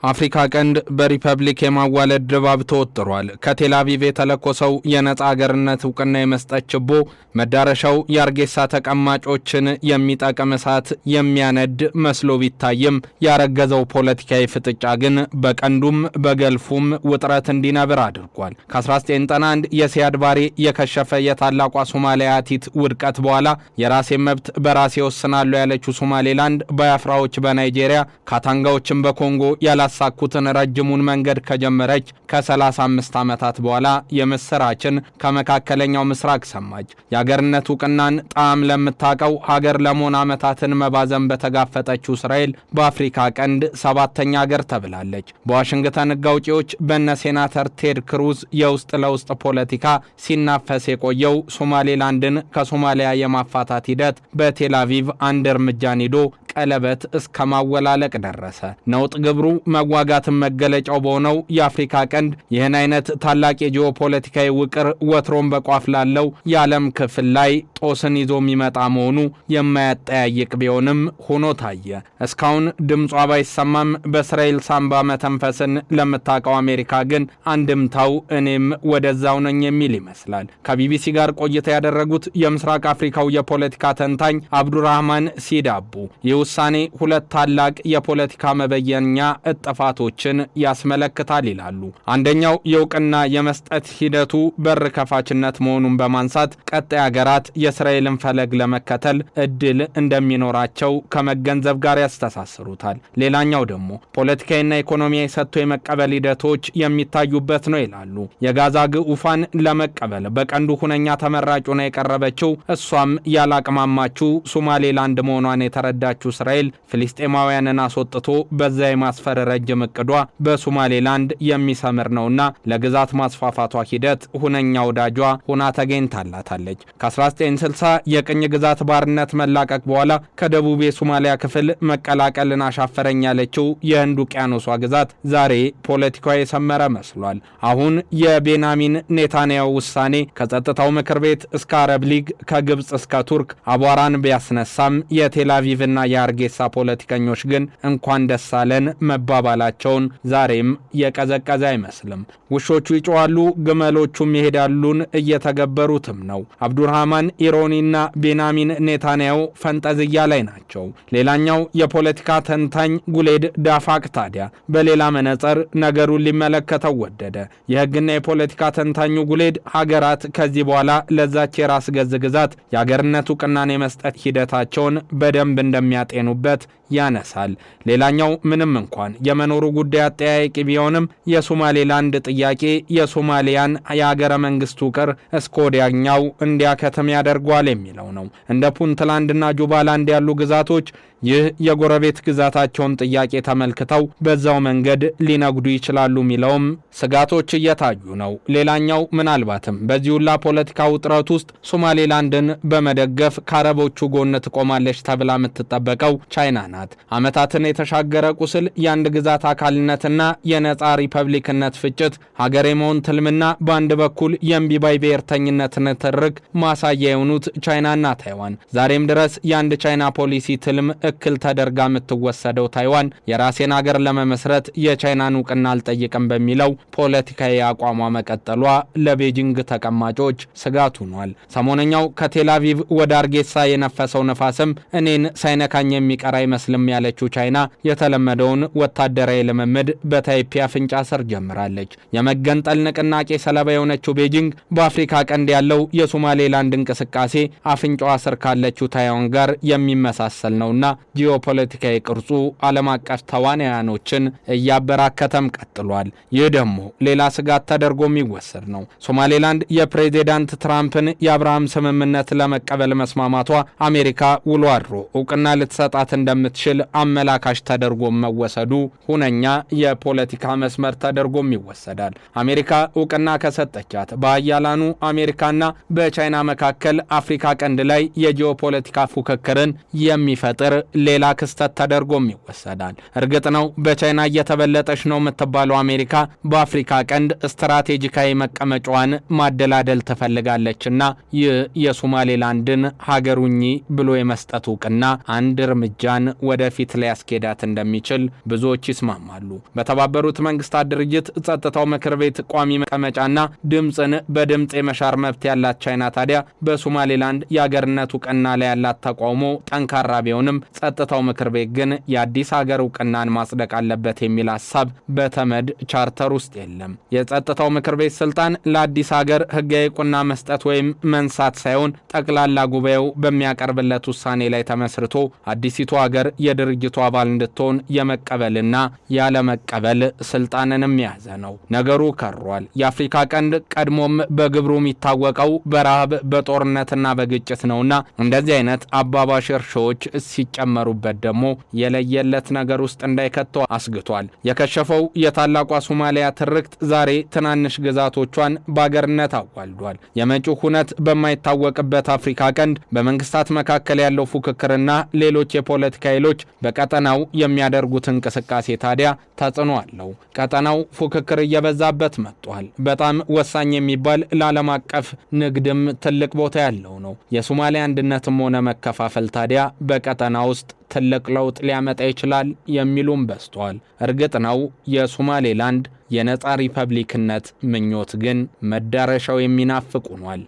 አፍሪካ ቀንድ በሪፐብሊክ የማዋለድ ድባብ ተወጥሯል። ከቴል አቪቭ የተለኮሰው የነጻ ሀገርነት ዕውቅና የመስጠት ችቦ መዳረሻው የአርጌሳ ተቀማጮችን የሚጠቅም እሳት የሚያነድ መስሎ ቢታይም ያረገዘው ፖለቲካዊ ፍጥጫ ግን በቀንዱም በገልፉም ውጥረት እንዲነብር አድርጓል። ከ1991 የሲያድ ባሬ የከሸፈ የታላቋ ሶማሊያቲት ውድቀት በኋላ የራሴን መብት በራሴ ወስናለሁ ያለችው ሶማሌላንድ ባያፍራዎች በናይጄሪያ ካታንጋዎችን በኮንጎ ያላሳኩትን ረጅሙን መንገድ ከጀመረች ከ35 ዓመታት በኋላ የምስራችን ከመካከለኛው ምስራቅ ሰማች። የሀገርነት ዕውቅናን ጣዕም ለምታቀው ሀገር ለመሆን ዓመታትን መባዘን በተጋፈጠችው እስራኤል በአፍሪካ ቀንድ ሰባተኛ ሀገር ተብላለች። በዋሽንግተን ሕግ አውጪዎች በነ ሴናተር ቴድ ክሩዝ የውስጥ ለውስጥ ፖለቲካ ሲናፈስ የቆየው ሶማሌላንድን ከሶማሊያ የማፋታት ሂደት በቴል አቪቭ አንድ እርምጃን ሄዶ ቀለበት እስከ ማወላለቅ ደረሰ። ነውጥ ግብሩ መዋጋትን መገለጫው በሆነው የአፍሪካ ቀንድ ይህን አይነት ታላቅ የጂኦፖለቲካዊ ውቅር ወትሮም በቋፍ ላለው የዓለም ክፍል ላይ ጦስን ይዞ የሚመጣ መሆኑ የማያጠያይቅ ቢሆንም ሆኖ ታየ። እስካሁን ድምጿ ባይሰማም በእስራኤል ሳምባ መተንፈስን ለምታውቀው አሜሪካ ግን አንድምታው እኔም ወደዛው ነኝ የሚል ይመስላል። ከቢቢሲ ጋር ቆይታ ያደረጉት የምስራቅ አፍሪካው የፖለቲካ ተንታኝ አብዱራህማን ሲዳቡ ይህ ውሳኔ ሁለት ታላቅ የፖለቲካ መበየኛ እጥፋቶችን ያስመለክታል ይላሉ። አንደኛው የዕውቅና የመስጠት ሂደቱ በር ከፋችነት መሆኑን በማንሳት ቀጣይ ሀገራት የእስራኤልን ፈለግ ለመከተል እድል እንደሚኖራቸው ከመገንዘብ ጋር ያስተሳስሩታል። ሌላኛው ደግሞ ፖለቲካዊና ኢኮኖሚያዊ ሰጥቶ የመቀበል ሂደቶች የሚታዩበት ነው ይላሉ። የጋዛ ግዑፋን ለመቀበል በቀንዱ ሁነኛ ተመራጭ ሆና የቀረበችው እሷም ያላቅማማችው ሶማሌላንድ መሆኗን የተረዳችው እስራኤል ፍልስጤማውያንን አስወጥቶ በዛ የማስፈር ረጅም እቅዷ በሶማሌላንድ የሚሰምር ነውና ለግዛት ማስፋፋቷ ሂደት ሁነኛ ወዳጇ ሆና ተገኝታላታለች። ከ1960 የቅኝ ግዛት ባርነት መላቀቅ በኋላ ከደቡብ የሶማሊያ ክፍል መቀላቀልን አሻፈረኝ ያለችው የህንድ ውቅያኖሷ ግዛት ዛሬ ፖለቲካዊ የሰመረ መስሏል። አሁን የቤንያሚን ኔታንያሁ ውሳኔ ከጸጥታው ምክር ቤት እስከ አረብ ሊግ ከግብጽ እስከ ቱርክ አቧራን ቢያስነሳም የቴል አቪቭና የአርጌሳ ፖለቲከኞች ግን እንኳን ደስ አለን መባባላቸውን ዛሬም የቀዘቀዘ አይመስልም። ውሾቹ ይጮዋሉ፣ ግመሎቹም ይሄዳሉን እየተገበሩትም ነው። አብዱራህማን ኢሮኒና ቤንያሚን ኔታንያሁ ፈንጠዝያ ላይ ናቸው። ሌላኛው የፖለቲካ ተንታኝ ጉሌድ ዳፋቅ ታዲያ በሌላ መነጽር ነገሩን ሊመለከተው ወደደ። የህግና የፖለቲካ ተንታኙ ጉሌድ ሀገራት ከዚህ በኋላ ለዛች የራስ ገዝ ግዛት የሀገርነት ዕውቅናን የመስጠት ሂደታቸውን በደንብ እንደሚያጤኑበት ያነሳል። ሌላኛው ምንም እንኳን የመኖሩ ጉዳይ አጠያያቂ ቢሆንም የሶማሌላንድ ጥያቄ የሶማሊያን የሀገረ መንግስት ውቅር እስከ ወዲያኛው እንዲያከተም ያደርጓል የሚለው ነው። እንደ ፑንትላንድና ጁባላንድ ያሉ ግዛቶች ይህ የጎረቤት ግዛታቸውን ጥያቄ ተመልክተው በዛው መንገድ ሊነጉዱ ይችላሉ የሚለውም ስጋቶች እየታዩ ነው። ሌላኛው ምናልባትም በዚሁላ ፖለቲካ ውጥረት ውስጥ ሶማሌላንድን በመደገፍ ከአረቦቹ ጎን ትቆማለች ተብላ የምትጠበቀው ቻይና ናት። ዓመታትን የተሻገረ ቁስል የአንድ ግዛት አካልነትና የነጻ ሪፐብሊክነት ፍጭት ሀገር የመሆን ትልምና በአንድ በኩል የእምቢባይ ብሔርተኝነት ንትርክ ማሳያ የሆኑት ቻይናና ታይዋን ዛሬም ድረስ የአንድ ቻይና ፖሊሲ ትልም እክል ተደርጋ የምትወሰደው ታይዋን የራሴን ሀገር ለመመስረት የቻይናን ዕውቅና አልጠይቅም በሚለው ፖለቲካዊ አቋሟ መቀጠሏ ለቤጂንግ ተቀማጮች ስጋት ሆኗል። ሰሞነኛው ከቴል አቪቭ ወደ አርጌሳ የነፈሰው ነፋስም እኔን ሳይነካኝ የሚቀር አይመስልም ያለችው ቻይና የተለመደውን ወታደራዊ ልምምድ በታይፔ አፍንጫ ስር ጀምራለች። የመገንጠል ንቅናቄ ሰለባ የሆነችው ቤጂንግ በአፍሪካ ቀንድ ያለው የሶማሌላንድ እንቅስቃሴ አፍንጫዋ ስር ካለችው ታይዋን ጋር የሚመሳሰል ነውና ጂኦፖለቲካዊ ቅርጹ ዓለም አቀፍ ተዋናያኖችን እያበራከተም ቀጥሏል። ይህ ደግሞ ሌላ ስጋት ተደርጎ የሚወሰድ ነው። ሶማሌላንድ የፕሬዚዳንት ትራምፕን የአብርሃም ስምምነት ለመቀበል መስማማቷ አሜሪካ ውሎ አድሮ ዕውቅና ልትሰጣት እንደምትችል አመላካሽ ተደርጎ መወሰዱ ሁነኛ የፖለቲካ መስመር ተደርጎም ይወሰዳል። አሜሪካ ዕውቅና ከሰጠቻት በአያላኑ አሜሪካና በቻይና መካከል አፍሪካ ቀንድ ላይ የጂኦፖለቲካ ፉክክርን የሚፈጥር ሌላ ክስተት ተደርጎም ይወሰዳል። እርግጥ ነው በቻይና እየተበለጠች ነው የምትባለው አሜሪካ በአፍሪካ ቀንድ ስትራቴጂካዊ መቀመጫዋን ማደላደል ትፈልጋለችና ይህ የሶማሌላንድን ሀገሩኝ ብሎ የመስጠት ዕውቅና አንድ እርምጃን ወደፊት ሊያስኬዳት እንደሚችል ብዙዎች ይስማማሉ። በተባበሩት መንግስታት ድርጅት ጸጥታው ምክር ቤት ቋሚ መቀመጫና ድምጽን በድምጽ የመሻር መብት ያላት ቻይና ታዲያ በሶማሌላንድ የአገርነት ዕውቅና ላይ ያላት ተቃውሞ ጠንካራ ቢሆንም ጸጥታው ምክር ቤት ግን የአዲስ ሀገር ዕውቅናን ማጽደቅ አለበት የሚል ሐሳብ በተመድ ቻርተር ውስጥ የለም። የጸጥታው ምክር ቤት ስልጣን ለአዲስ ሀገር ህጋዊ ዕውቅና መስጠት ወይም መንሳት ሳይሆን ጠቅላላ ጉባኤው በሚያቀርብለት ውሳኔ ላይ ተመስርቶ አዲሲቱ ሀገር የድርጅቱ አባል እንድትሆን የመቀበልና ያለመቀበል ስልጣንንም የያዘ ነው። ነገሩ ከሯል። የአፍሪካ ቀንድ ቀድሞም በግብሩ የሚታወቀው በረሃብ በጦርነትና በግጭት ነውና እንደዚህ አይነት አባባሽ እርሾዎች ሲጨመሩበት ደግሞ የለየለት ነገር ውስጥ እንዳይከተው አስግቷል። የከሸፈው የታላቋ ሶማሊያ ትርክት ዛሬ ትናንሽ ግዛቶቿን በአገርነት አዋልዷል። የመጪው ሁነት በማይታወቅበት አፍሪካ ቀንድ በመንግስታት መካከል ያለው ፉክክርና ሌሎች የፖለቲካ ኃይሎች በቀጠናው የሚያደርጉት እንቅስቃሴ ታዲያ ተጽዕኖ አለው። ቀጠናው ፉክክር እየበዛበት መጥቷል። በጣም ወሳኝ የሚባል ለዓለም አቀፍ ንግድም ትልቅ ቦታ ያለው ነው። የሶማሊያ አንድነትም ሆነ መከፋፈል ታዲያ በቀጠና ውስጥ ትልቅ ለውጥ ሊያመጣ ይችላል የሚሉም በዝቷል። እርግጥ ነው የሶማሌላንድ የነጻ ሪፐብሊክነት ምኞት ግን መዳረሻው የሚናፍቅ ሆኗል።